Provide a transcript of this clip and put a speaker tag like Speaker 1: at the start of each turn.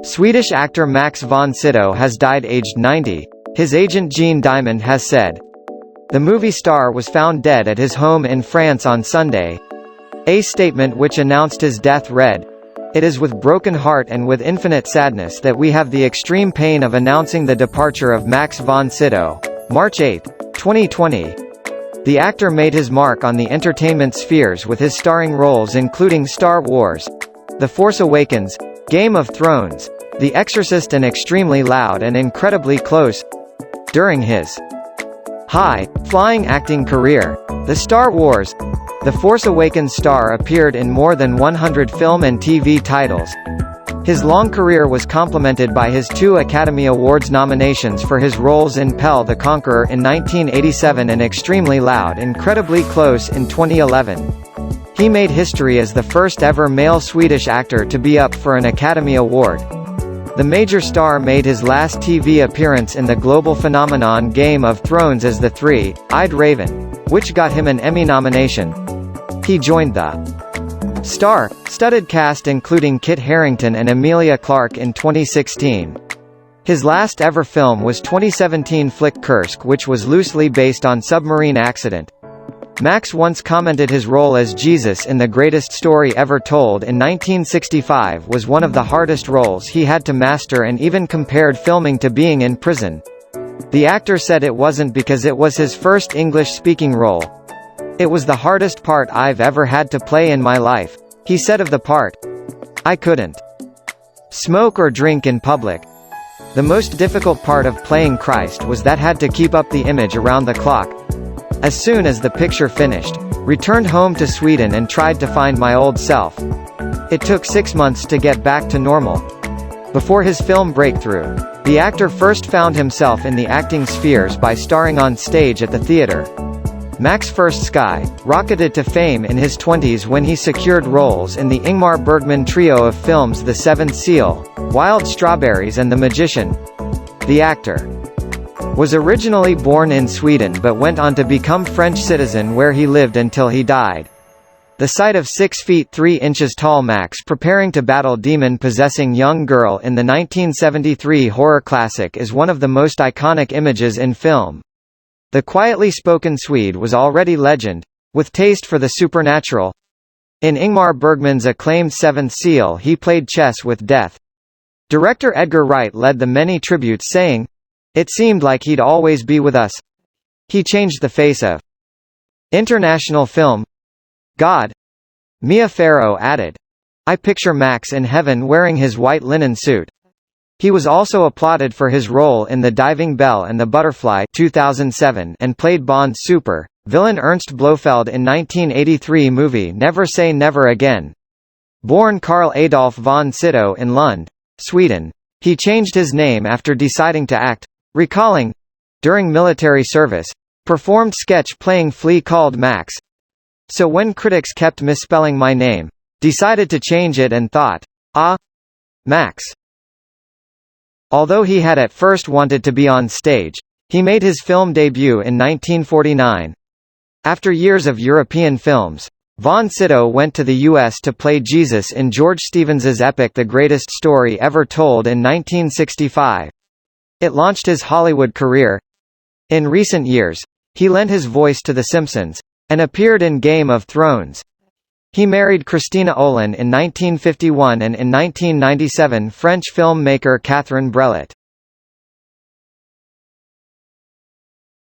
Speaker 1: Swedish actor Max von Sydow has died aged 90. His agent Jean Diamond has said. The movie star was found dead at his home in France on Sunday. A statement which announced his death read, "It is with broken heart and with infinite sadness that we have the extreme pain of announcing the departure of Max von Sydow." March 8, 2020. The actor made his mark on the entertainment spheres with his starring roles including Star Wars, The Force Awakens, Game of Thrones, The Exorcist and Extremely Loud and Incredibly Close. During his high-flying acting career, the Star Wars, The Force Awakens star appeared in more than 100 film and TV titles. His long career was complemented by his 2 Academy Awards nominations for his roles in Pelle the Conqueror in 1987 and Extremely Loud, Incredibly Close in 2011. He made history as the first ever male Swedish actor to be up for an Academy Award. The major star made his last TV appearance in the global phenomenon Game of Thrones as the Three-Eyed Raven, which got him an Emmy nomination. He joined the star-studded cast including Kit Harington and Emilia Clarke in 2016. His last ever film was 2017 flick Kursk, which was loosely based on submarine accident. Max once commented his role as Jesus in The Greatest Story Ever Told in 1965 was one of the hardest roles he had to master and even compared filming to being in prison. The actor said it wasn't because it was his first English-speaking role. "It was the hardest part I've ever had to play in my life," he said of the part. "I couldn't smoke or drink in public. The most difficult part of playing Christ was that had to keep up the image around the clock. As soon as the picture finished, returned home to Sweden and tried to find my old self. It took 6 months to get back to normal." Before his film breakthrough, the actor first found himself in the acting spheres by starring on stage at the theater. Max first sky-rocketed to fame in his 20s when he secured roles in the Ingmar Bergman trio of films The Seventh Seal, Wild Strawberries and The Magician. The actor was originally born in Sweden but went on to become French citizen where he lived until he died. The sight of 6 feet 3 inches tall Max preparing to battle demon-possessing young girl in the 1973 horror classic is one of the most iconic images in film. The quietly spoken Swede was already legend, with taste for the supernatural. In Ingmar Bergman's acclaimed Seventh Seal he played chess with death. Director Edgar Wright led the many tributes saying, "It seemed like he'd always be with us. He changed the face of international film. God." Mia Farrow added, "I picture Max in heaven wearing his white linen suit." He was also applauded for his role in The Diving Bell and the Butterfly 2007 and played Bond super villain Ernst Blofeld in 1983 movie Never Say Never Again. Born Carl Adolf von Sydow in Lund, Sweden, he changed his name after deciding to act, recalling, during military service, performed sketch playing Flea called Max. So when critics kept misspelling my name, decided to change it and thought, Max. Although he had at first wanted to be on stage, he made his film debut in 1949. After years of European films, von Sydow went to the U.S. to play Jesus in George Stevens's epic The Greatest Story Ever Told in 1965. It launched his Hollywood career. In recent years, he lent his voice to The Simpsons, and appeared in Game of Thrones. He married Christina Olin in 1951 and in 1997 French filmmaker Catherine Breillat.